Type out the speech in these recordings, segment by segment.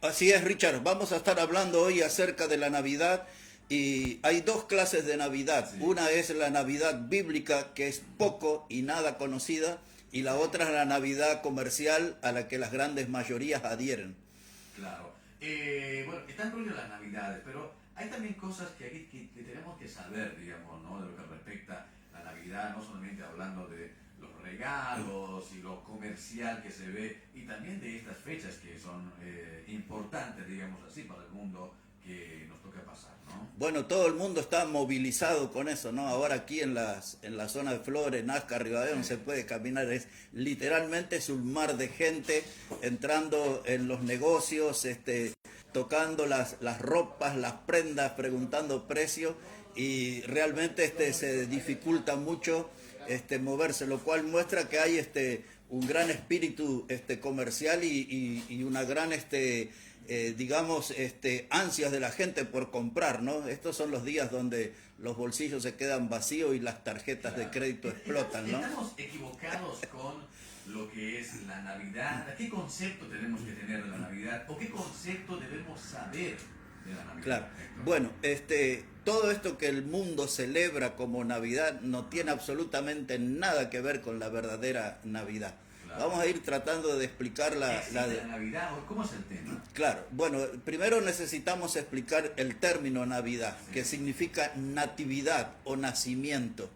Así es, Richard. Vamos a estar hablando hoy acerca de la Navidad y hay dos clases de Navidad. Sí, Una es la Navidad bíblica, que es poco y nada conocida, y la sí, otra es la Navidad comercial a la que las grandes mayorías adhieren. claro. Bueno, están rollo las navidades, pero hay también cosas que tenemos que saber, digamos, ¿no? De lo que respecta a la Navidad, no solamente hablando de los regalos y lo comercial que se ve, y también de estas fechas que son importantes, digamos así, para el mundo que nos toca pasar, ¿no? Bueno, todo el mundo está movilizado con eso, ¿no? Ahora aquí en la zona de Flores, Nazca, Rivadavia, no Sí, se puede caminar, literalmente es un mar de gente entrando en los negocios, tocando las ropas, las prendas, preguntando precios y realmente se dificulta mucho moverse, lo cual muestra que hay un gran espíritu comercial y una gran digamos, ansias de la gente por comprar, ¿no? Estos son los días donde los bolsillos se quedan vacíos y las tarjetas de claro. crédito explotan, ¿no? Estamos equivocados con lo que es la Navidad. ¿Qué concepto tenemos que tener de la Navidad? ¿O qué concepto debemos saber de la Claro. Navidad, Héctor? Bueno, todo esto que el mundo celebra como Navidad no tiene absolutamente nada que ver con la verdadera Navidad. Claro. Vamos a ir tratando de explicar ¿Existe la Navidad? ¿O cómo es el tema? Claro, bueno, primero necesitamos explicar el término Navidad, Sí. que significa natividad o nacimiento.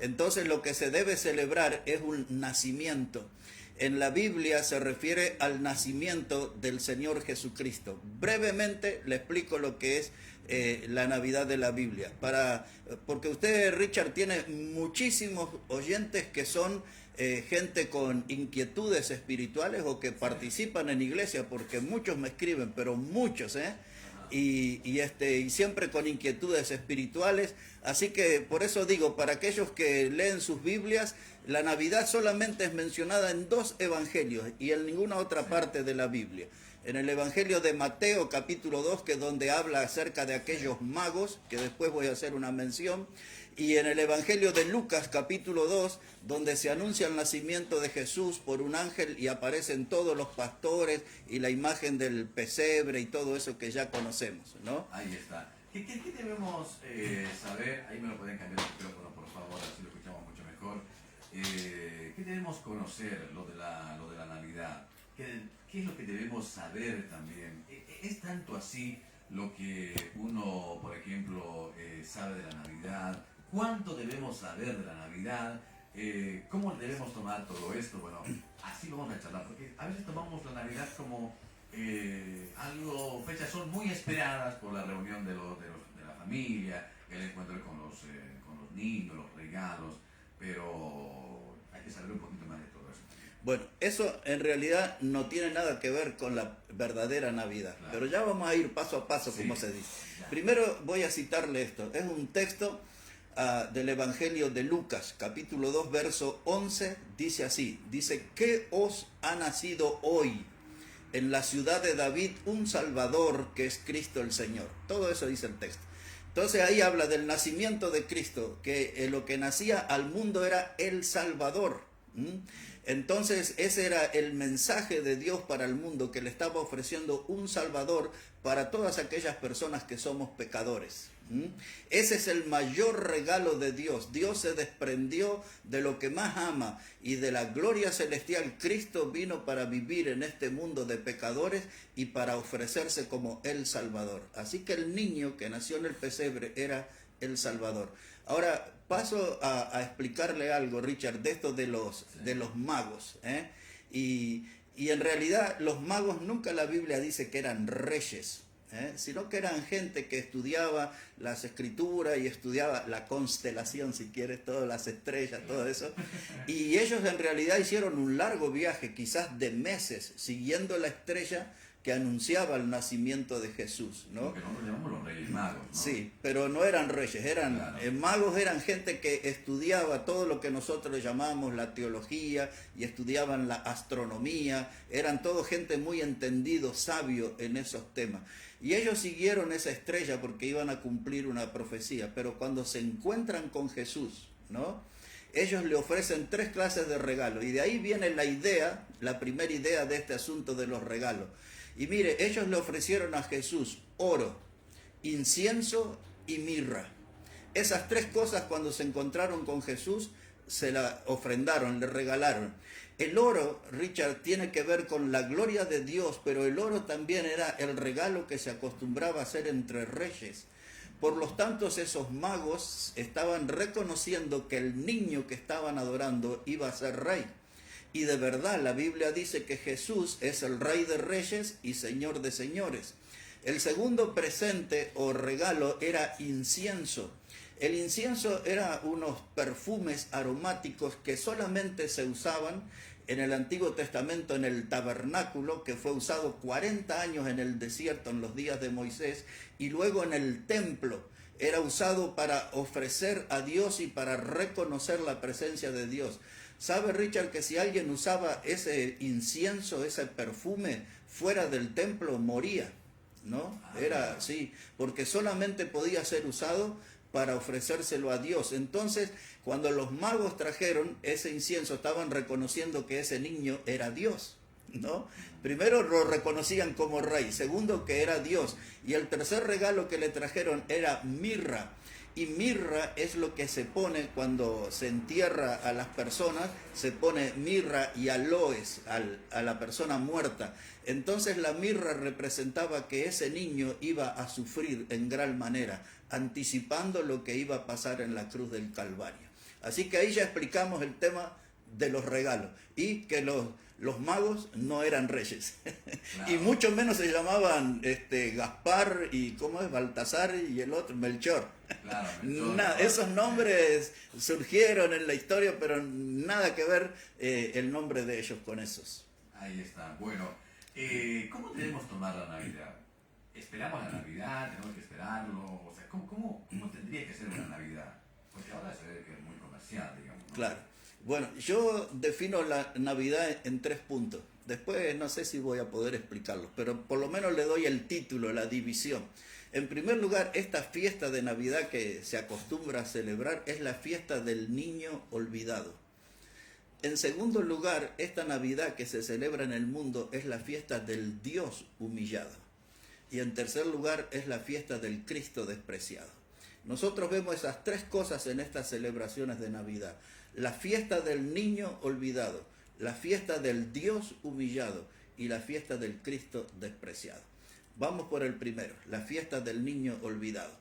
Entonces lo que se debe celebrar es un nacimiento. En la Biblia se refiere al nacimiento del Señor Jesucristo. Brevemente le explico lo que es la Navidad de la Biblia, porque usted, Richard, tiene muchísimos oyentes que son gente con inquietudes espirituales o que participan en iglesia, porque muchos me escriben, pero muchos, ¿eh? Y siempre con inquietudes espirituales. Así que por eso digo, para aquellos que leen sus Biblias, la Navidad solamente es mencionada en dos evangelios y en ninguna otra parte de la Biblia. En el Evangelio de Mateo, capítulo 2, que es donde habla acerca de aquellos magos, que después voy a hacer una mención, y en el Evangelio de Lucas, capítulo 2, donde se anuncia el nacimiento de Jesús por un ángel y aparecen todos los pastores y la imagen del pesebre y todo eso que ya conocemos, ¿no? Ahí está. ¿Qué debemos saber? Ahí me lo pueden cambiar el micrófono, por favor, así lo escuchamos mucho mejor. ¿Qué debemos conocer lo de la Navidad? ¿Qué es lo que debemos saber también? ¿Es tanto así lo que uno, por ejemplo, sabe de la Navidad? ¿Cuánto debemos saber de la Navidad? ¿Cómo debemos tomar todo esto? Bueno, así vamos a charlar, porque a veces tomamos la Navidad como algo, fechas son muy esperadas por la reunión de la familia, el encuentro con los niños, los regalos, pero hay que saber un poquito más de todo eso. Bueno, eso en realidad no tiene nada que ver con la verdadera Navidad, Claro. pero ya vamos a ir paso a paso, Sí, como se dice. ya. Primero voy a citarle esto, es un texto del Evangelio de Lucas, capítulo 2, verso 11, dice así, dice, ¿qué os ha nacido hoy en la ciudad de David un Salvador que es Cristo el Señor? Todo eso dice el texto. Entonces ahí habla del nacimiento de Cristo, que lo que nacía al mundo era el Salvador. ¿Mm? Entonces ese era el mensaje de Dios para el mundo, que le estaba ofreciendo un Salvador para todas aquellas personas que somos pecadores. ¿Mm? Ese es el mayor regalo de Dios. Dios se desprendió de lo que más ama y de la gloria celestial. Cristo vino para vivir en este mundo de pecadores y para ofrecerse como el Salvador. Así que el niño que nació en el pesebre era el Salvador. Ahora paso a explicarle algo, Richard, de esto de los magos, ¿eh? Y en realidad los magos nunca la Biblia dice que eran reyes, sino que eran gente que estudiaba las escrituras y estudiaba la constelación, si quieres, todas las estrellas, todo eso. Y ellos en realidad hicieron un largo viaje, quizás de meses, siguiendo la estrella que anunciaba el nacimiento de Jesús, ¿no? Lo que nosotros llamamos los Reyes Magos, ¿no? Sí, pero no eran reyes, Claro. magos, eran gente que estudiaba todo lo que nosotros llamamos la teología y estudiaban la astronomía, eran todo gente muy entendido, sabio en esos temas. Y ellos siguieron esa estrella porque iban a cumplir una profecía, pero cuando se encuentran con Jesús, ¿no? Ellos le ofrecen tres clases de regalos y de ahí viene la idea, la primera idea de este asunto de los regalos. Y mire, ellos le ofrecieron a Jesús oro, incienso y mirra. Esas tres cosas cuando se encontraron con Jesús se la ofrendaron, le regalaron. El oro, Richard, tiene que ver con la gloria de Dios, pero el oro también era el regalo que se acostumbraba a hacer entre reyes. Por lo tanto, esos magos estaban reconociendo que el niño que estaban adorando iba a ser rey. Y de verdad, la Biblia dice que Jesús es el Rey de Reyes y Señor de Señores. El segundo presente o regalo era incienso. El incienso era unos perfumes aromáticos que solamente se usaban en el Antiguo Testamento, en el tabernáculo, que fue usado 40 años en el desierto en los días de Moisés, y luego en el templo. Era usado para ofrecer a Dios y para reconocer la presencia de Dios. ¿Sabe, Richard, que si alguien usaba ese incienso, ese perfume, fuera del templo, moría? ¿No? Era así, porque solamente podía ser usado para ofrecérselo a Dios. Entonces, cuando los magos trajeron ese incienso, estaban reconociendo que ese niño era Dios, ¿no? Primero lo reconocían como rey, segundo que era Dios, y el tercer regalo que le trajeron era mirra. Y mirra es lo que se pone cuando se entierra a las personas, se pone mirra y aloes a la persona muerta. Entonces la mirra representaba que ese niño iba a sufrir en gran manera, anticipando lo que iba a pasar en la cruz del Calvario. Así que ahí ya explicamos el tema de los regalos y que los magos no eran reyes. Claro. Y mucho menos se llamaban Gaspar y ¿cómo es? Baltasar y el otro, Melchor. Claro, Melchor. Esos nombres surgieron en la historia, pero nada que ver el nombre de ellos con esos. Ahí está. Bueno, ¿cómo debemos tomar la Navidad? ¿Esperamos la Navidad? ¿Tenemos que esperarlo? O sea, ¿cómo tendría que ser una Navidad? Porque ahora se ve que es muy comercial, digamos, ¿no? Claro. Bueno, yo defino la Navidad en 3 puntos. Después no sé si voy a poder explicarlos, pero por lo menos le doy el título, la división. En primer lugar, esta fiesta de Navidad que se acostumbra a celebrar es la fiesta del niño olvidado. En segundo lugar, esta Navidad que se celebra en el mundo es la fiesta del Dios humillado. Y en tercer lugar, es la fiesta del Cristo despreciado. Nosotros vemos esas 3 cosas en estas celebraciones de Navidad. La fiesta del niño olvidado, la fiesta del Dios humillado y la fiesta del Cristo despreciado. Vamos por el primero, la fiesta del niño olvidado.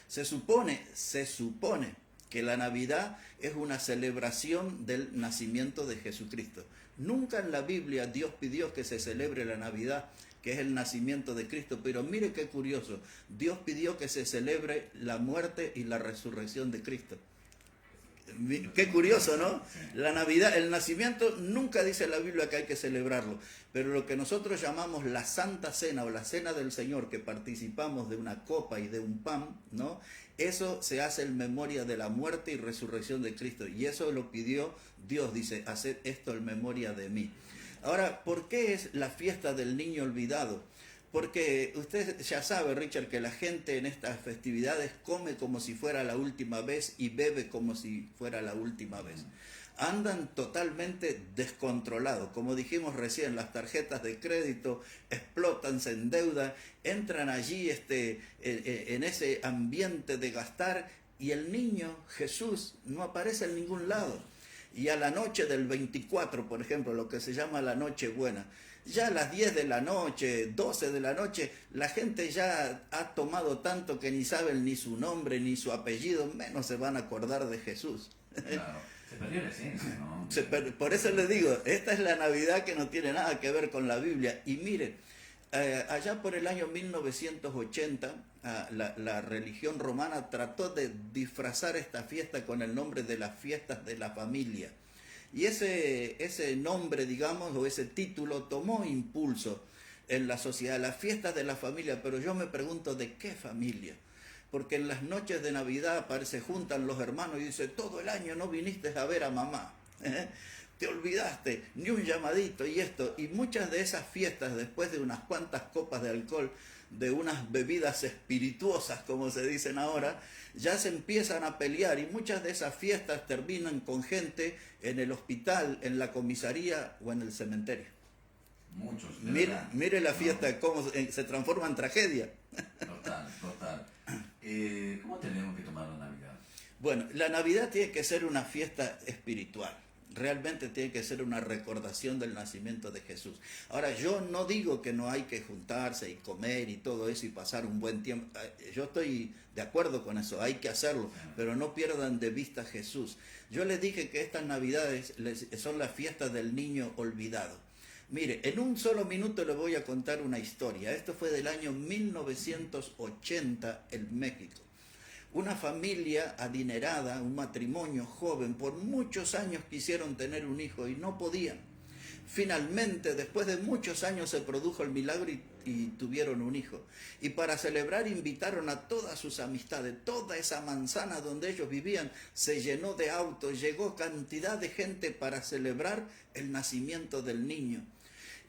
Se supone que la Navidad es una celebración del nacimiento de Jesucristo. Nunca en la Biblia Dios pidió que se celebre la Navidad, que es el nacimiento de Cristo, pero mire qué curioso, Dios pidió que se celebre la muerte y la resurrección de Cristo. Qué curioso, ¿no? La Navidad, el nacimiento, nunca dice la Biblia que hay que celebrarlo, pero lo que nosotros llamamos la Santa Cena o la Cena del Señor, que participamos de una copa y de un pan, ¿no? Eso se hace en memoria de la muerte y resurrección de Cristo, y eso lo pidió Dios, dice, haced esto en memoria de mí. Ahora, ¿por qué es la fiesta del niño olvidado? Porque usted ya sabe, Richard, que la gente en estas festividades come como si fuera la última vez y bebe como si fuera la última vez. Andan totalmente descontrolados. Como dijimos recién, las tarjetas de crédito explotan, se endeudan, entran allí en ese ambiente de gastar y el niño, Jesús, no aparece en ningún lado. Y a la noche del 24, por ejemplo, lo que se llama la Noche Buena, ya a las 10 de la noche, 12 de la noche, la gente ya ha tomado tanto que ni saben ni su nombre ni su apellido, menos se van a acordar de Jesús. Claro, se perdió la esencia, ¿no? Por eso les digo, esta es la Navidad que no tiene nada que ver con la Biblia. Y mire, allá por el año 1980, la religión romana trató de disfrazar esta fiesta con el nombre de las fiestas de la familia. Y ese nombre, digamos, o ese título tomó impulso en la sociedad, las fiestas de la familia, pero yo me pregunto, ¿de qué familia? Porque en las noches de Navidad se juntan los hermanos y dicen, todo el año no viniste a ver a mamá, te olvidaste, ni un llamadito y esto. Y muchas de esas fiestas, después de unas cuantas copas de alcohol, de unas bebidas espirituosas, como se dicen ahora, ya se empiezan a pelear y muchas de esas fiestas terminan con gente en el hospital, en la comisaría o en el cementerio. muchos, de Mire, verdad. mire la ¿no? fiesta, cómo se transforma en tragedia. Total, total. ¿Cómo tenemos que tomar la Navidad? Bueno, la Navidad tiene que ser una fiesta espiritual. Realmente tiene que ser una recordación del nacimiento de Jesús. Ahora, yo no digo que no hay que juntarse y comer y todo eso y pasar un buen tiempo. Yo estoy de acuerdo con eso, hay que hacerlo, pero no pierdan de vista a Jesús. Yo les dije que estas Navidades son las fiestas del niño olvidado. Mire, en un solo minuto les voy a contar una historia. Esto fue del año 1980 en México. Una familia adinerada, un matrimonio joven, por muchos años quisieron tener un hijo y no podían. Finalmente, después de muchos años, se produjo el milagro y tuvieron un hijo. Y para celebrar invitaron a todas sus amistades. Toda esa manzana donde ellos vivían se llenó de autos, llegó cantidad de gente para celebrar el nacimiento del niño.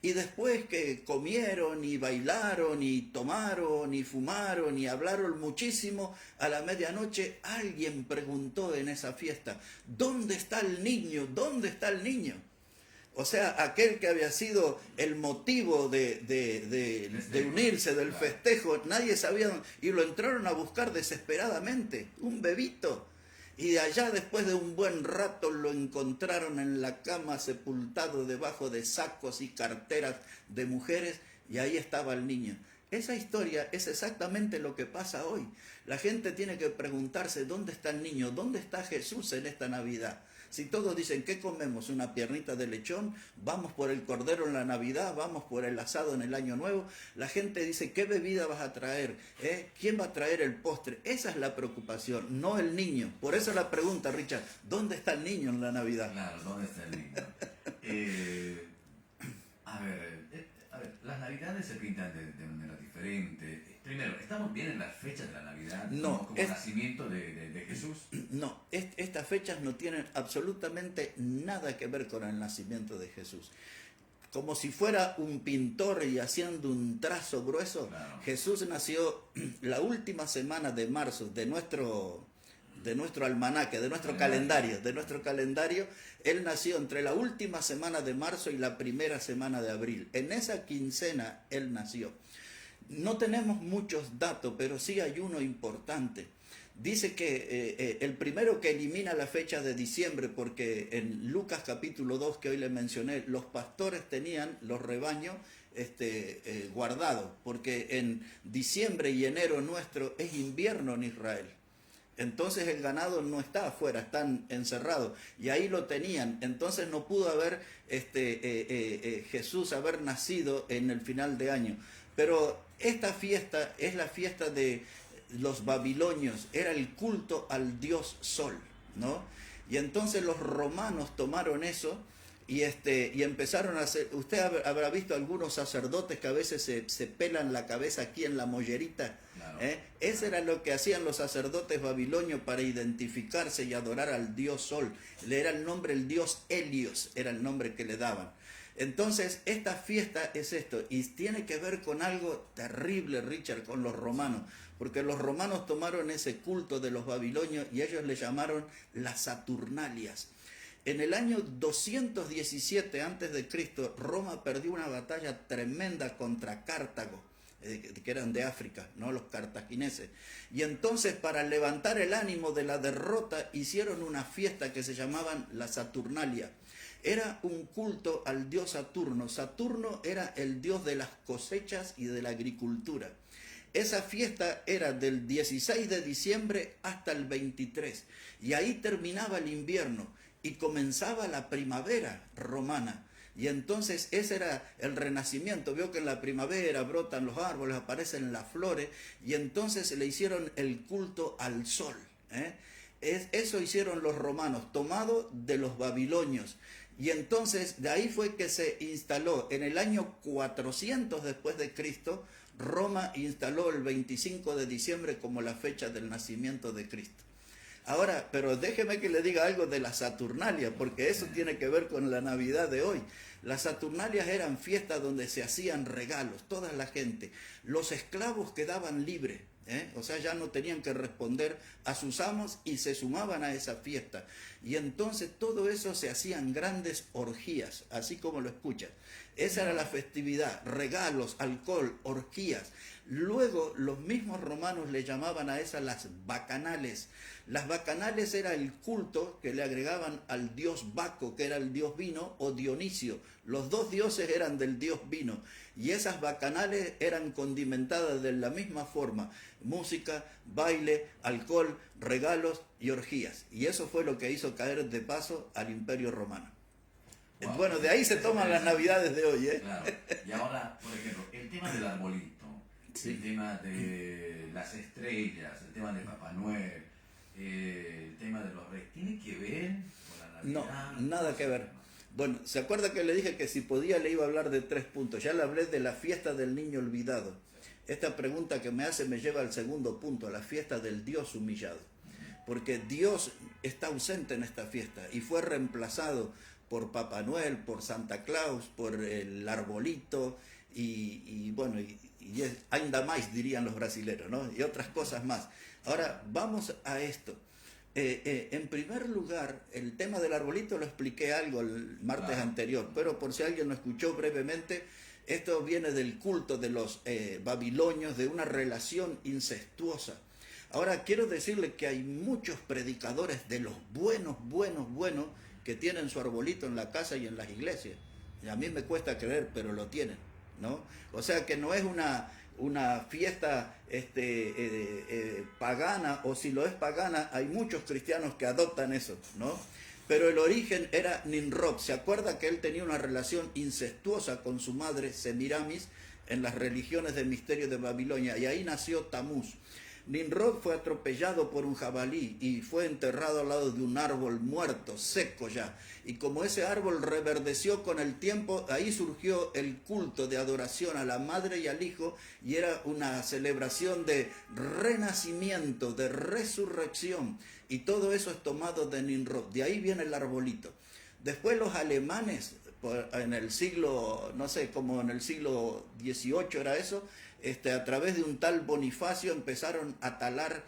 Y después que comieron y bailaron y tomaron y fumaron y hablaron muchísimo, a la medianoche alguien preguntó en esa fiesta, ¿dónde está el niño? ¿Dónde está el niño? O sea, aquel que había sido el motivo de unirse, del festejo, nadie sabía, y lo entraron a buscar desesperadamente, un bebito. Y de allá, después de un buen rato, lo encontraron en la cama sepultado debajo de sacos y carteras de mujeres, y ahí estaba el niño. Esa historia es exactamente lo que pasa hoy. La gente tiene que preguntarse, ¿dónde está el niño? ¿Dónde está Jesús en esta Navidad? Si todos dicen, ¿qué comemos? ¿Una piernita de lechón? ¿Vamos por el cordero en la Navidad? ¿Vamos por el asado en el Año Nuevo? La gente dice, ¿qué bebida vas a traer? ¿Quién va a traer el postre? Esa es la preocupación, no el niño. Por eso la pregunta, Richard, ¿dónde está el niño en la Navidad? Claro, ¿dónde está el niño? A ver, las Navidades se pintan de manera diferente. Primero, ¿estamos bien en las fechas de la Navidad? No, Como nacimiento de Jesús. No, estas fechas no tienen absolutamente nada que ver con el nacimiento de Jesús. Como si fuera un pintor y haciendo un trazo grueso, Claro. Jesús nació la última semana de marzo de nuestro almanaque, de nuestro calendario. Él nació entre la última semana de marzo y la primera semana de abril. En esa quincena él nació. No tenemos muchos datos, pero sí hay uno importante. Dice que el primero que elimina la fecha de diciembre, porque en Lucas capítulo 2, que hoy le mencioné, los pastores tenían los rebaños guardados, porque en diciembre y enero nuestro es invierno en Israel. Entonces el ganado no está afuera, están encerrados, y ahí lo tenían. Entonces no pudo haber Jesús haber nacido en el final de año. Pero esta fiesta es la fiesta de los babilonios, era el culto al dios Sol, ¿no? Y entonces los romanos tomaron eso y empezaron a hacer. Usted habrá visto algunos sacerdotes que a veces se pelan la cabeza aquí en la mollerita. Claro. Eso era lo que hacían los sacerdotes babilonios para identificarse y adorar al dios Sol. Le era el nombre, el dios Helios era el nombre que le daban. Entonces, esta fiesta es esto, y tiene que ver con algo terrible, Richard, con los romanos, porque los romanos tomaron ese culto de los babilonios y ellos le llamaron las Saturnalias. En el año 217 a.C., Roma perdió una batalla tremenda contra Cartago, que eran de África, ¿no? Los cartagineses. Y entonces, para levantar el ánimo de la derrota, hicieron una fiesta que se llamaban la Saturnalia. Era un culto al dios Saturno. Saturno era el dios de las cosechas y de la agricultura. Esa fiesta era del 16 de diciembre hasta el 23. Y ahí terminaba el invierno y comenzaba la primavera romana. Y entonces ese era el renacimiento. Vio que en la primavera brotan los árboles, aparecen las flores, y entonces le hicieron el culto al sol. Eso hicieron los romanos, tomado de los babilonios. Y entonces de ahí fue que se instaló en el año 400 después de Cristo. Roma instaló el 25 de diciembre como la fecha del nacimiento de Cristo. Ahora, pero déjeme que le diga algo de la Saturnalia, porque eso tiene que ver con la Navidad de hoy. Las Saturnalias eran fiestas donde se hacían regalos, toda la gente. Los esclavos quedaban libres, o sea, ya no tenían que responder a sus amos y se sumaban a esa fiesta. Y entonces todo eso se hacían grandes orgías, así como lo escuchas. Esa era la festividad, regalos, alcohol, orgías. Luego los mismos romanos le llamaban a esas las bacanales. Las bacanales era el culto que le agregaban al dios Baco, que era el dios vino, o Dionisio. Los dos dioses eran del dios vino. Y esas bacanales eran condimentadas de la misma forma. Música, baile, alcohol, regalos y orgías. Y eso fue lo que hizo caer de paso al Imperio Romano. Wow. Bueno, de ahí se toman las navidades de hoy, Claro. Y ahora, por ejemplo, el tema del arbolito, sí, el tema de las estrellas, el tema de Papá Noel, el tema de los reyes, ¿tiene que ver con la Navidad? No, nada que ver. Bueno, ¿se acuerda que le dije que si podía le iba a hablar de 3 puntos? Ya le hablé de la fiesta del niño olvidado. Esta pregunta que me hace me lleva al segundo punto, a la fiesta del Dios humillado. Porque Dios está ausente en esta fiesta y fue reemplazado por Papá Noel, por Santa Claus, por el arbolito y bueno, y ainda más dirían los brasileños, ¿no? Y otras cosas más. Ahora, vamos a esto. En primer lugar, el tema del arbolito lo expliqué algo el martes anterior, pero por si alguien lo escuchó brevemente, esto viene del culto de los babilonios, de una relación incestuosa. Ahora, quiero decirle que hay muchos predicadores de los buenos, que tienen su arbolito en la casa y en las iglesias. Y a mí me cuesta creer, pero lo tienen, ¿no? O sea que no es una fiesta pagana, o si lo es pagana, hay muchos cristianos que adoptan eso, ¿no? Pero el origen era Nimrod. ¿Se acuerda que él tenía una relación incestuosa con su madre Semiramis en las religiones de misterio de Babilonia? Y ahí nació Tamuz. Nimrod fue atropellado por un jabalí y fue enterrado al lado de un árbol muerto, seco ya. Y como ese árbol reverdeció con el tiempo, ahí surgió el culto de adoración a la madre y al hijo, y era una celebración de renacimiento, de resurrección. Y todo eso es tomado de Nimrod. De ahí viene el arbolito. Después los alemanes, en el siglo, no sé, como en el siglo XVIII era eso, a través de un tal Bonifacio empezaron a talar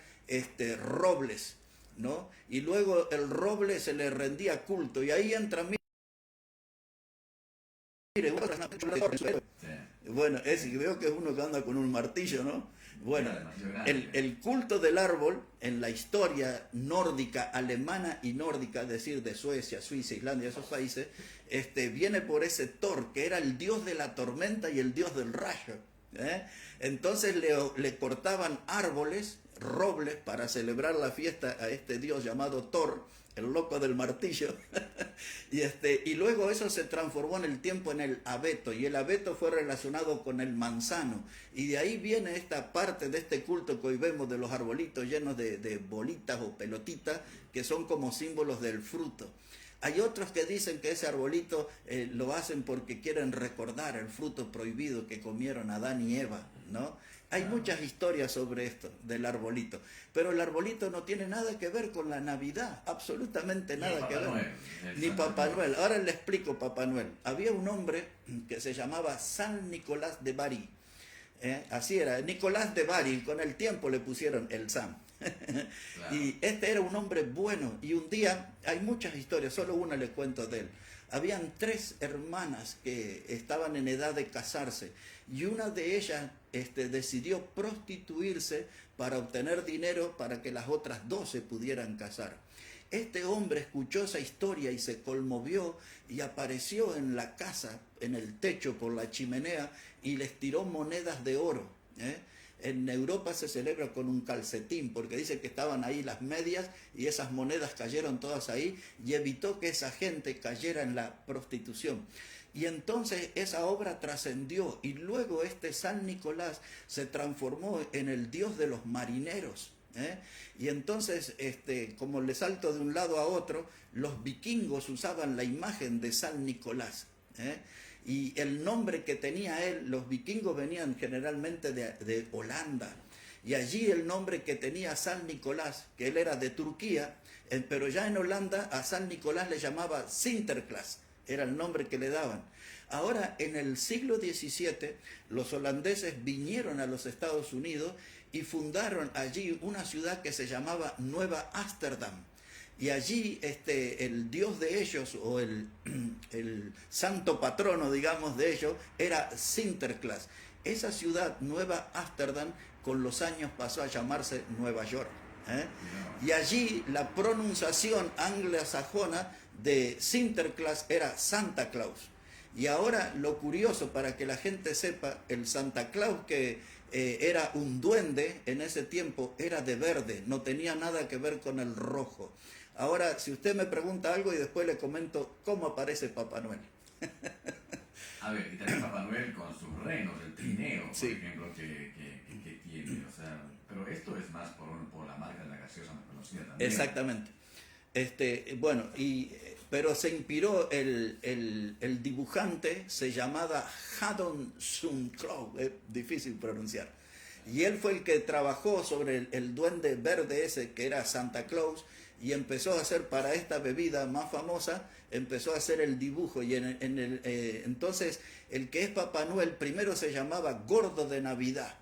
robles, ¿no? Y luego el roble se le rendía culto, y ahí entra, mire, bueno, veo que es uno que anda con un martillo, ¿no? Bueno, el culto del árbol en la historia nórdica, alemana y nórdica, es decir, de Suecia, Suiza, Islandia, esos países, viene por ese Thor, que era el dios de la tormenta y el dios del rayo. Entonces le cortaban árboles, robles, para celebrar la fiesta a este dios llamado Thor, el loco del martillo. y luego eso se transformó en el tiempo en el abeto, y el abeto fue relacionado con el manzano, y de ahí viene esta parte de este culto que hoy vemos de los arbolitos llenos de bolitas o pelotitas que son como símbolos del fruto. Hay otros que dicen que ese arbolito lo hacen porque quieren recordar el fruto prohibido que comieron Adán y Eva, ¿no? Hay muchas historias sobre esto, del arbolito. Pero el arbolito no tiene nada que ver con la Navidad, absolutamente nada que ver. Ni Papá Noel. Ahora le explico Papá Noel. Había un hombre que se llamaba San Nicolás de Bari. Así era, Nicolás de Bari, con el tiempo le pusieron el San. Claro. Y este era un hombre bueno, y un día, hay muchas historias, solo una le cuento de él. Habían 3 hermanas que estaban en edad de casarse, y una de ellas decidió prostituirse para obtener dinero para que las otras 2 se pudieran casar. Este hombre escuchó esa historia y se conmovió, y apareció en la casa, en el techo, por la chimenea, y les tiró monedas de oro. En Europa se celebra con un calcetín, porque dice que estaban ahí las medias y esas monedas cayeron todas ahí, y evitó que esa gente cayera en la prostitución. Y entonces esa obra trascendió, y luego San Nicolás se transformó en el dios de los marineros. Y entonces, como le salto de un lado a otro, los vikingos usaban la imagen de San Nicolás. Y el nombre que tenía él, los vikingos venían generalmente de Holanda, y allí el nombre que tenía San Nicolás, que él era de Turquía, pero ya en Holanda a San Nicolás le llamaba Sinterklaas, era el nombre que le daban. Ahora, en el siglo XVII, los holandeses vinieron a los Estados Unidos y fundaron allí una ciudad que se llamaba Nueva Ámsterdam. Y allí el dios de ellos, o el santo patrono, digamos, de ellos, era Sinterklaas. Esa ciudad, Nueva Ámsterdam, con los años pasó a llamarse Nueva York. Y allí la pronunciación anglosajona de Sinterklaas era Santa Claus. Y ahora lo curioso, para que la gente sepa, el Santa Claus que era un duende en ese tiempo, era de verde, no tenía nada que ver con el rojo. Ahora, si usted me pregunta algo y después le comento cómo aparece Papá Noel. A ver, y también Papá Noel con sus renos, el trineo, por Sí. ejemplo, que tiene. O sea, pero esto es más por la marca de la gaseosa más conocida también. Exactamente. Bueno, pero se inspiró el dibujante, se llamaba Haddon Sundklau, es difícil pronunciar. Y él fue el que trabajó sobre el duende verde ese que era Santa Claus, y empezó a hacer para esta bebida más famosa, empezó a hacer el dibujo. Y entonces el que es Papá Noel primero se llamaba Gordo de Navidad,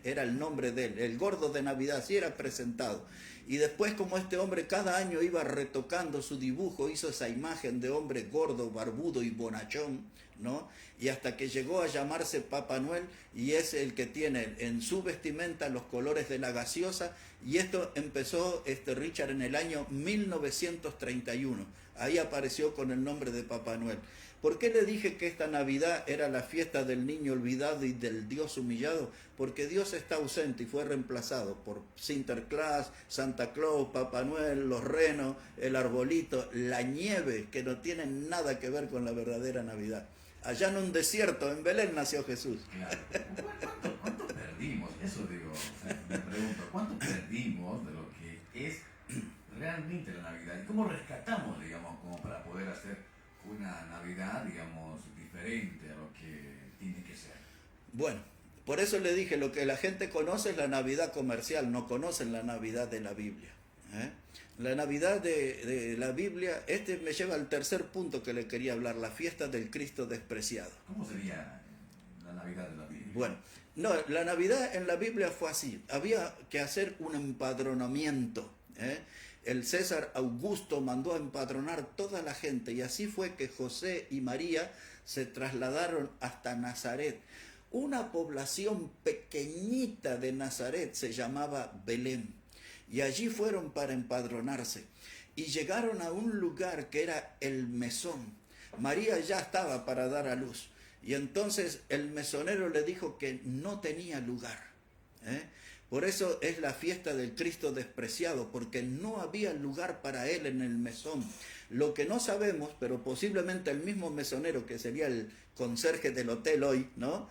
era el nombre de él, el Gordo de Navidad, así era presentado. Y después, como este hombre cada año iba retocando su dibujo, hizo esa imagen de hombre gordo, barbudo y bonachón, ¿no? Y hasta que llegó a llamarse Papá Noel, y es el que tiene en su vestimenta los colores de la gaseosa. Y esto empezó Richard en el año 1931. Ahí apareció con el nombre de Papá Noel. ¿Por qué le dije que esta Navidad era la fiesta del niño olvidado y del Dios humillado? Porque Dios está ausente y fue reemplazado por Sinterklaas, Santa Claus, Papá Noel, los renos, el arbolito, la nieve, que no tienen nada que ver con la verdadera Navidad. Allá en un desierto, en Belén, nació Jesús. Claro. ¿Cuánto perdimos? Eso digo, o sea, me pregunto, ¿cuánto perdimos de lo que es realmente la Navidad? ¿Y cómo rescatamos, digamos, como para poder hacer una Navidad, digamos, diferente a lo que tiene que ser? Bueno, por eso le dije, lo que la gente conoce es la Navidad comercial, no conocen la Navidad de la Biblia. La Navidad de la Biblia, me lleva al tercer punto que le quería hablar, la fiesta del Cristo despreciado. ¿Cómo sería la Navidad de la Biblia? Bueno, no, la Navidad en la Biblia fue así, había que hacer un empadronamiento. El César Augusto mandó a empadronar toda la gente, y así fue que José y María se trasladaron hasta Nazaret. Una población pequeñita de Nazaret se llamaba Belén, y allí fueron para empadronarse, y llegaron a un lugar que era el mesón. María ya estaba para dar a luz, y entonces el mesonero le dijo que no tenía lugar. Por eso es la fiesta del Cristo despreciado, porque no había lugar para él en el mesón. Lo que no sabemos, pero posiblemente el mismo mesonero, que sería el conserje del hotel hoy, ¿no?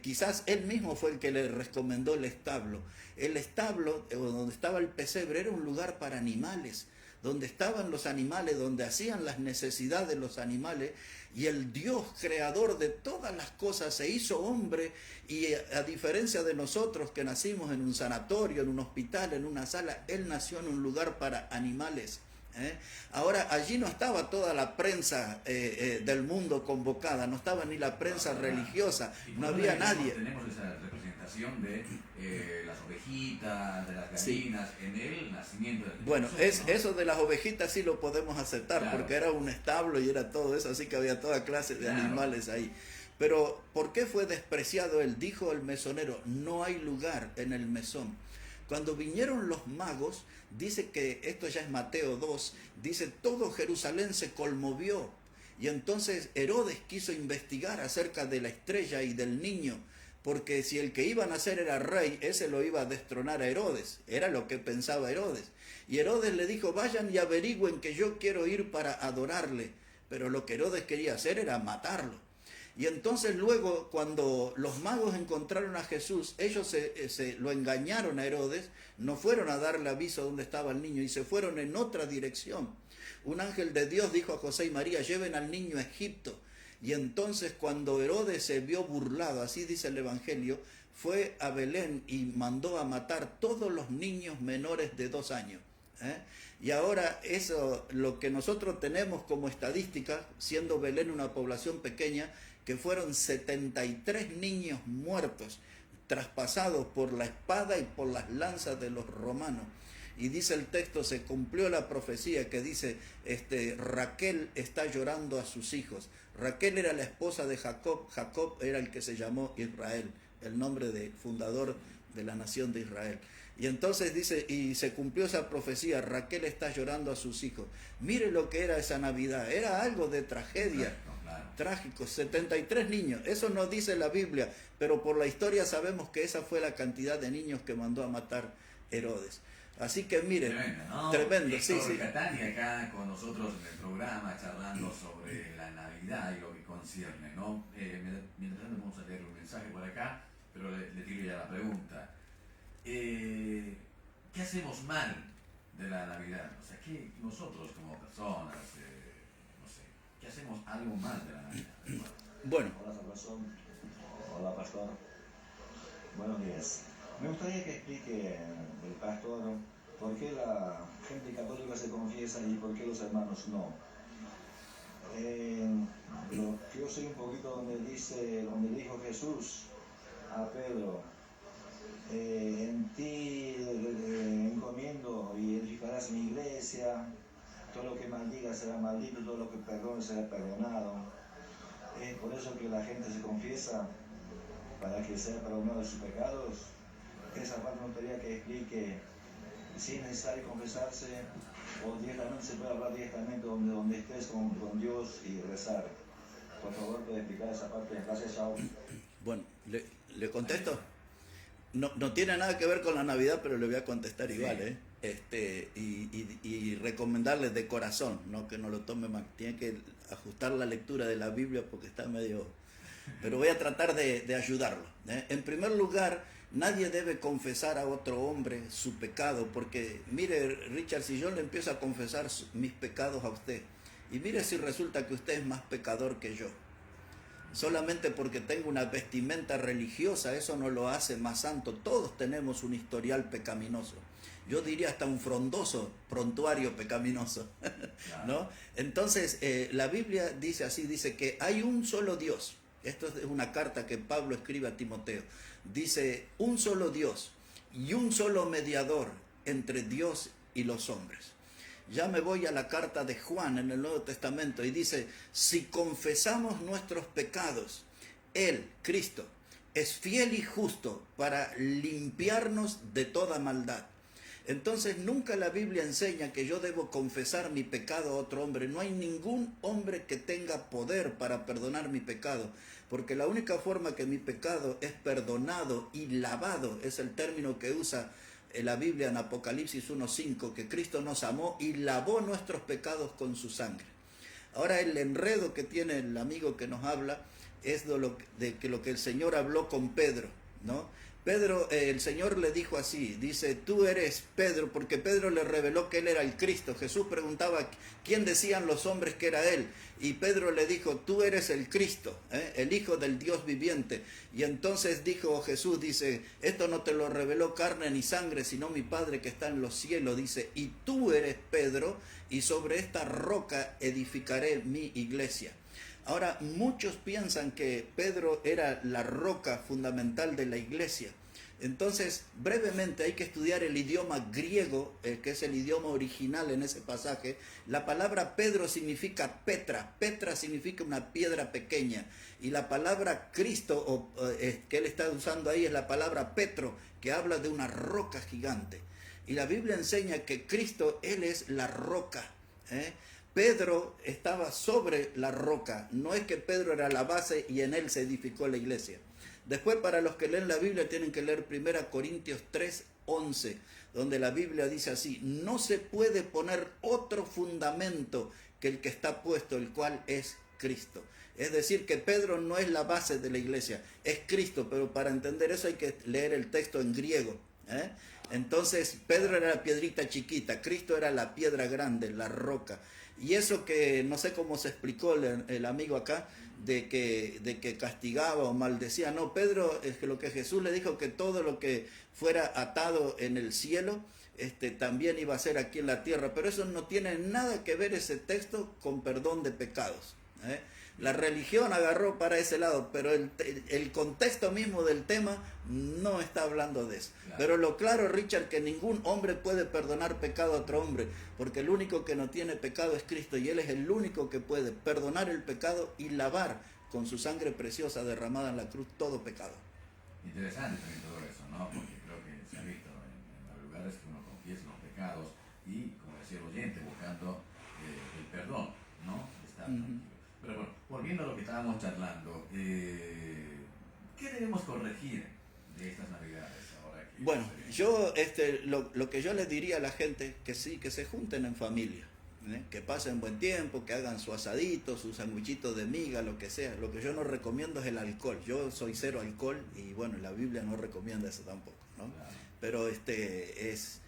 Quizás él mismo fue el que le recomendó el establo. El establo, donde estaba el pesebre, era un lugar para animales, donde estaban los animales, donde hacían las necesidades de los animales, y el Dios creador de todas las cosas se hizo hombre, y a diferencia de nosotros que nacimos en un sanatorio, en un hospital, en una sala, él nació en un lugar para animales. Ahora, allí no estaba toda la prensa del mundo convocada, no estaba ni la prensa religiosa, no había nadie. Tenemos esa representación de las ovejitas, de las gallinas, sí, en el nacimiento del Cristo. Bueno, ¿no? Eso de las ovejitas sí lo podemos aceptar, claro, porque era un establo y era todo eso, así que había toda clase de claro, animales ahí. Pero, ¿por qué fue despreciado él? Dijo el mesonero, no hay lugar en el mesón. Cuando vinieron los magos, dice que, esto ya es Mateo 2, dice, todo Jerusalén se conmovió. Y entonces Herodes quiso investigar acerca de la estrella y del niño, porque si el que iba a nacer era rey, ese lo iba a destronar a Herodes. Era lo que pensaba Herodes. Y Herodes le dijo, vayan y averigüen que yo quiero ir para adorarle. Pero lo que Herodes quería hacer era matarlo. Y entonces luego, cuando los magos encontraron a Jesús, ellos lo engañaron a Herodes, no fueron a darle aviso dónde estaba el niño y se fueron en otra dirección. Un ángel de Dios dijo a José y María, lleven al niño a Egipto. Y entonces cuando Herodes se vio burlado, así dice el Evangelio, fue a Belén y mandó a matar todos los niños menores de 2 años. ¿eh? Y ahora eso, lo que nosotros tenemos como estadística, siendo Belén una población pequeña, que fueron 73 niños muertos, traspasados por la espada y por las lanzas de los romanos. Y dice el texto, se cumplió la profecía que dice, Raquel está llorando a sus hijos. Raquel era la esposa de Jacob, Jacob era el que se llamó Israel, el nombre de fundador de la nación de Israel. Y entonces dice, y se cumplió esa profecía, Raquel está llorando a sus hijos. Mire lo que era esa Navidad, era algo de tragedia, trágico, 73 niños, eso no dice la Biblia, pero por la historia sabemos que esa fue la cantidad de niños que mandó a matar Herodes. Así que miren, tremendo, ¿no? tremendo, sí, sí. Catania acá con nosotros en el programa charlando sobre la Navidad y lo que concierne, ¿no? Mientras tanto vamos a leer un mensaje por acá, pero le tiro ya la pregunta. ¿Qué hacemos mal de la Navidad? O sea, ¿qué nosotros como personas, no sé, qué hacemos algo mal de la Navidad? Bueno. Hola, Salvación. Hola, pastor. Buenos días. Me gustaría que explique el pastor por qué la gente católica se confiesa y por qué los hermanos no. Yo soy un poquito donde dijo Jesús a Pedro, en ti encomiendo y edificarás mi iglesia, todo lo que maldiga será maldito, todo lo que perdone será perdonado. Es por eso que la gente se confiesa, para que sea perdonado de sus pecados. Esa parte me gustaría que explique si es necesario confesarse o directamente se puede hablar directamente donde estés con Dios y rezar. Por favor, puede explicar esa parte. Gracias, chao. Bueno, ¿le contesto? No tiene nada que ver con la Navidad, pero le voy a contestar igual, ¿eh? Y recomendarles de corazón, no que no lo tome mal. Tiene que ajustar la lectura de la Biblia porque está medio... Pero voy a tratar de ayudarlo, ¿eh? En primer lugar, nadie debe confesar a otro hombre su pecado, porque mire, Richard, si yo le empiezo a confesar mis pecados a usted, y mire si resulta que usted es más pecador que yo, solamente porque tengo una vestimenta religiosa, eso no lo hace más santo. Todos tenemos un historial pecaminoso. Yo diría hasta un frondoso prontuario pecaminoso, ¿no? Entonces, la Biblia dice así, dice que hay un solo Dios. Esto es una carta que Pablo escribe a Timoteo. Dice, un solo Dios y un solo mediador entre Dios y los hombres. Ya me voy a la carta de Juan en el Nuevo Testamento y dice, si confesamos nuestros pecados, Él, Cristo, es fiel y justo para limpiarnos de toda maldad. Entonces nunca la Biblia enseña que yo debo confesar mi pecado a otro hombre. No hay ningún hombre que tenga poder para perdonar mi pecado, porque la única forma que mi pecado es perdonado y lavado, es el término que usa la Biblia en Apocalipsis 1:5, que Cristo nos amó y lavó nuestros pecados con su sangre. Ahora el enredo que tiene el amigo que nos habla es de lo que el Señor habló con Pedro, ¿no? Pedro, el Señor le dijo así, dice, tú eres Pedro, porque Pedro le reveló que él era el Cristo. Jesús preguntaba quién decían los hombres que era él, y Pedro le dijo, tú eres el Cristo, el Hijo del Dios viviente. Y entonces dijo Jesús, dice, esto no te lo reveló carne ni sangre, sino mi Padre que está en los cielos, dice, y tú eres Pedro, y sobre esta roca edificaré mi iglesia. Ahora, muchos piensan que Pedro era la roca fundamental de la iglesia. Entonces, brevemente hay que estudiar el idioma griego, que es el idioma original en ese pasaje. La palabra Pedro significa Petra. Petra significa una piedra pequeña. Y la palabra Cristo, que él está usando ahí, es la palabra Petro, que habla de una roca gigante. Y la Biblia enseña que Cristo, Él es la roca, Pedro estaba sobre la roca, no es que Pedro era la base y en él se edificó la iglesia. Después, para los que leen la Biblia, tienen que leer 1 Corintios 3:11, donde la Biblia dice así, no se puede poner otro fundamento que el que está puesto, el cual es Cristo. Es decir, que Pedro no es la base de la iglesia, es Cristo, pero para entender eso hay que leer el texto en griego, Entonces, Pedro era la piedrita chiquita, Cristo era la piedra grande, la roca. Y eso que no sé cómo se explicó el amigo acá, de que castigaba o maldecía. No, Pedro, es que lo que Jesús le dijo, que todo lo que fuera atado en el cielo, también iba a ser aquí en la tierra. Pero eso no tiene nada que ver ese texto con perdón de pecados. La religión agarró para ese lado, pero el contexto mismo del tema no está hablando de eso. Claro. Pero lo claro, Richard, que ningún hombre puede perdonar pecado a otro hombre, porque el único que no tiene pecado es Cristo, y Él es el único que puede perdonar el pecado y lavar con su sangre preciosa derramada en la cruz todo pecado. Interesante también todo eso, ¿no? Porque creo que se ha visto en los lugares que uno confiesa los pecados y, como decía el oyente, buscando el perdón, ¿no? Estar tranquilo. Pero bueno, volviendo a lo que estábamos charlando, ¿qué debemos corregir de estas navidades ahora que Bueno, yo lo que yo les diría a la gente, que sí, que se junten en familia, que pasen buen tiempo, que hagan su asadito, sus sandwichitos de miga, lo que sea. Lo que yo no recomiendo es el alcohol. Yo soy cero alcohol y bueno, la Biblia no recomienda eso tampoco, ¿no? Claro. Pero es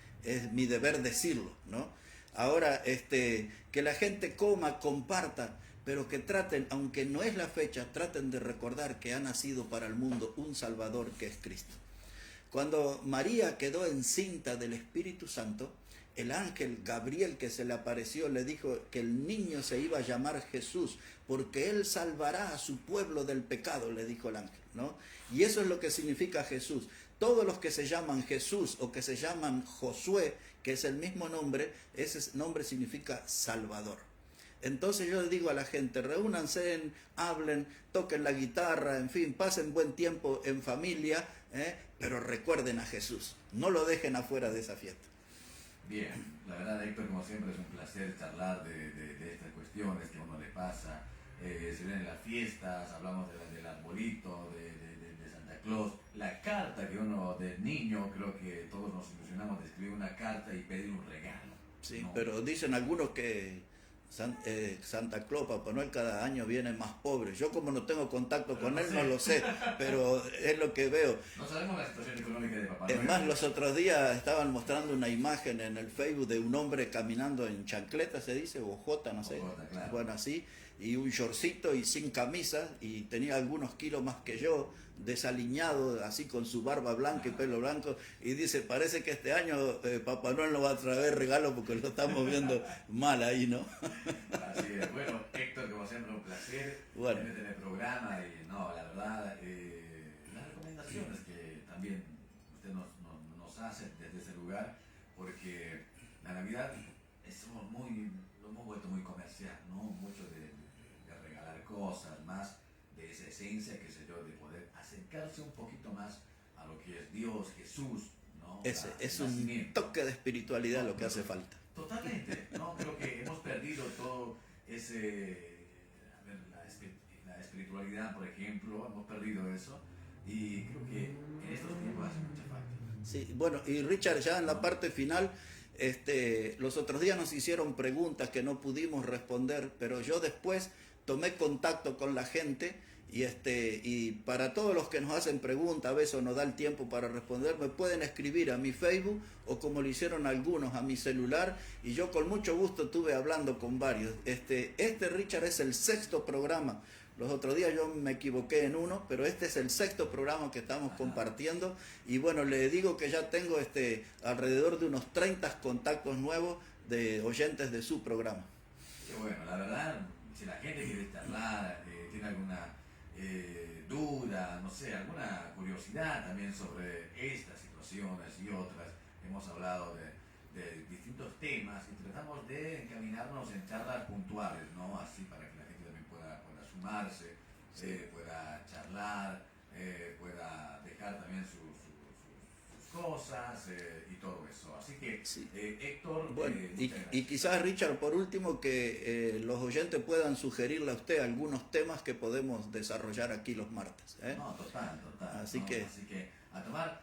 mi deber decirlo, ¿no? Ahora, que la gente coma, comparta, pero que traten, aunque no es la fecha, traten de recordar que ha nacido para el mundo un Salvador que es Cristo. Cuando María quedó encinta del Espíritu Santo, el ángel Gabriel que se le apareció le dijo que el niño se iba a llamar Jesús, porque él salvará a su pueblo del pecado, le dijo el ángel, ¿no? Y eso es lo que significa Jesús. Todos los que se llaman Jesús o que se llaman Josué, que es el mismo nombre, ese nombre significa Salvador. Entonces yo les digo a la gente, reúnanse, hablen, toquen la guitarra, en fin, pasen buen tiempo en familia, pero recuerden a Jesús, no lo dejen afuera de esa fiesta. Bien, la verdad, Héctor, como siempre es un placer charlar de estas cuestiones que a uno le pasa. Se ven en las fiestas, hablamos del arbolito, de Santa Claus, la carta que uno de niño, creo que todos nos ilusionamos de escribir una carta y pedir un regalo. Sí, ¿no? pero dicen algunos que Santa Claus, Papá Noel, cada año viene más pobre. Yo como no tengo contacto con él, no lo sé, pero es lo que veo. No sabemos la situación económica de Papá Noel. Es más, los otros días estaban mostrando una imagen en el Facebook de un hombre caminando en chancleta, se dice, o jota, no sé. Jota, claro. Bueno, así, y un shortcito y sin camisa, y tenía algunos kilos más que yo, desaliñado, así con su barba blanca y pelo blanco, y dice, parece que este año Papá Noel no va a traer regalo porque lo estamos viendo mal ahí, ¿no? Así es. Bueno, Héctor, como siempre, un placer tenerte en el programa y no, la verdad, las recomendaciones que también usted nos hace desde ese lugar, porque la Navidad lo hemos vuelto muy comercial, ¿no? Mucho de regalar cosas, más de esa esencia, qué sé yo, de poder acercarse un poquito más a lo que es Dios, Jesús, ¿no? Es un toque de espiritualidad lo que hace falta. Totalmente, ¿no? Creo que hemos perdido todo ese, la espiritualidad, por ejemplo, hemos perdido eso y creo que en estos tiempos hace mucha falta. Sí, bueno, y Richard, ya en la parte final, los otros días nos hicieron preguntas que no pudimos responder, pero yo después tomé contacto con la gente y para todos los que nos hacen preguntas, a veces no da el tiempo para responder, me pueden escribir a mi Facebook o como lo hicieron algunos a mi celular y yo con mucho gusto estuve hablando con varios. Richard, es el 6º programa. Los otros días yo me equivoqué en uno, pero este es el 6º programa que estamos compartiendo y bueno, le digo que ya tengo alrededor de unos 30 contactos nuevos de oyentes de su programa. Qué bueno, la verdad, si la gente quiere charlar, tiene alguna duda, no sé, alguna curiosidad también sobre estas situaciones y otras, hemos hablado de distintos temas y tratamos de encaminarnos en charlas puntuales, ¿no? Así para que la gente también pueda sumarse, pueda charlar, pueda dejar también sus cosas y todo eso. Así que, sí. Héctor, bueno, y quizás, Richard, por último, que los oyentes puedan sugerirle a usted algunos temas que podemos desarrollar aquí los martes. No, total. Así ¿no? que Así que a tomar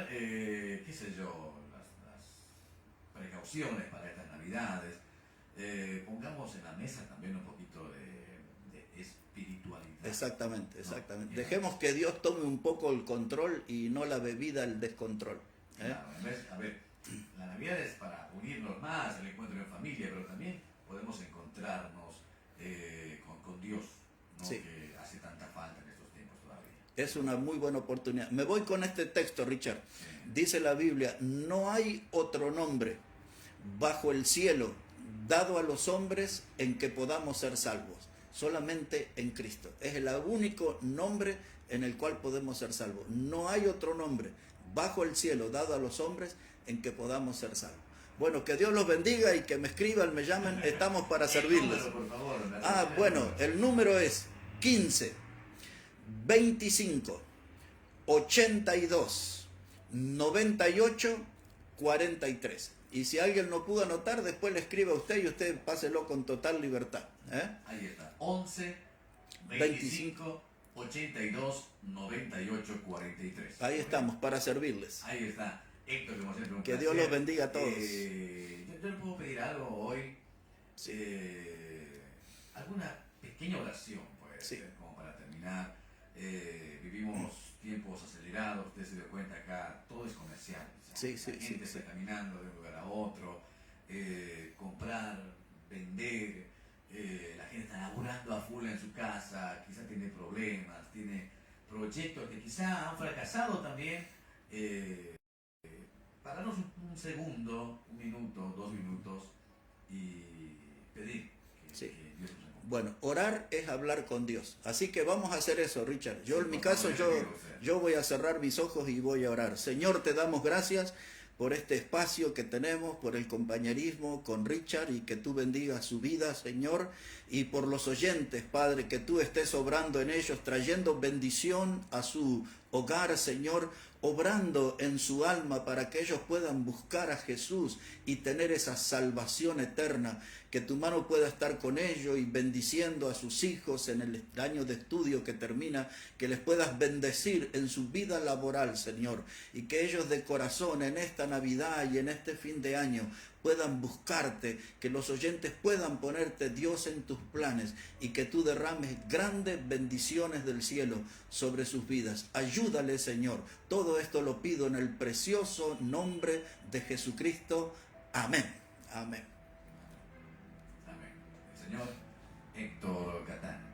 qué sé yo, las precauciones para estas Navidades. Pongamos en la mesa también un poquito de espiritualidad. Exactamente. ¿No? Dejemos que Dios tome un poco el control y no la bebida el descontrol. Claro, a ver, la Navidad es para unirnos más, el encuentro en familia, pero también podemos encontrarnos con Dios, ¿no? Sí. Que hace tanta falta en estos tiempos todavía. Es una muy buena oportunidad. Me voy con este texto, Richard. Sí. Dice la Biblia, no hay otro nombre bajo el cielo dado a los hombres en que podamos ser salvos. Solamente en Cristo. Es el único nombre en el cual podemos ser salvos. No hay otro nombre bajo el cielo dado a los hombres en que podamos ser salvos. Bueno, que Dios los bendiga y que me escriban, me llamen, estamos para servirles. Por favor, Bueno, el número es 15 25 82 98 43. Y si alguien no pudo anotar, después le escribe a usted y usted páselo con total libertad. Ahí está, 11 25 82 98 43. Ahí estamos, para servirles. Ahí está. Héctor, como siempre, un Que placer. Dios los bendiga a todos. Yo le puedo pedir algo hoy. Alguna pequeña oración, pues, Sí. como para terminar. Vivimos tiempos acelerados, usted se dio cuenta acá, todo es comercial. O sea, Sí, la gente está caminando de un lugar a otro, comprar, vender, la gente está laburando a full en su casa, quizá tiene problemas, tiene proyectos que quizá han fracasado también. Pararnos un segundo, un minuto, 2 minutos y pedir que Dios nos acompañe. Bueno, orar es hablar con Dios. Así que vamos a hacer eso, Richard. Yo Sí, en mi por caso, favor, yo voy a cerrar mis ojos y voy a orar. Señor, te damos gracias por este espacio que tenemos, por el compañerismo con Richard y que tú bendigas su vida, Señor, y por los oyentes, Padre, que tú estés obrando en ellos, trayendo bendición a su hogar, Señor, obrando en su alma para que ellos puedan buscar a Jesús y tener esa salvación eterna, que tu mano pueda estar con ellos y bendiciendo a sus hijos en el año de estudio que termina, que les puedas bendecir en su vida laboral, Señor, y que ellos de corazón en esta Navidad y en este fin de año puedan buscarte, que los oyentes puedan ponerte, Dios, en tus planes y que tú derrames grandes bendiciones del cielo sobre sus vidas. Ayúdale, Señor. Todo esto lo pido en el precioso nombre de Jesucristo. Amén. Amén. Amén. El señor Héctor Catán.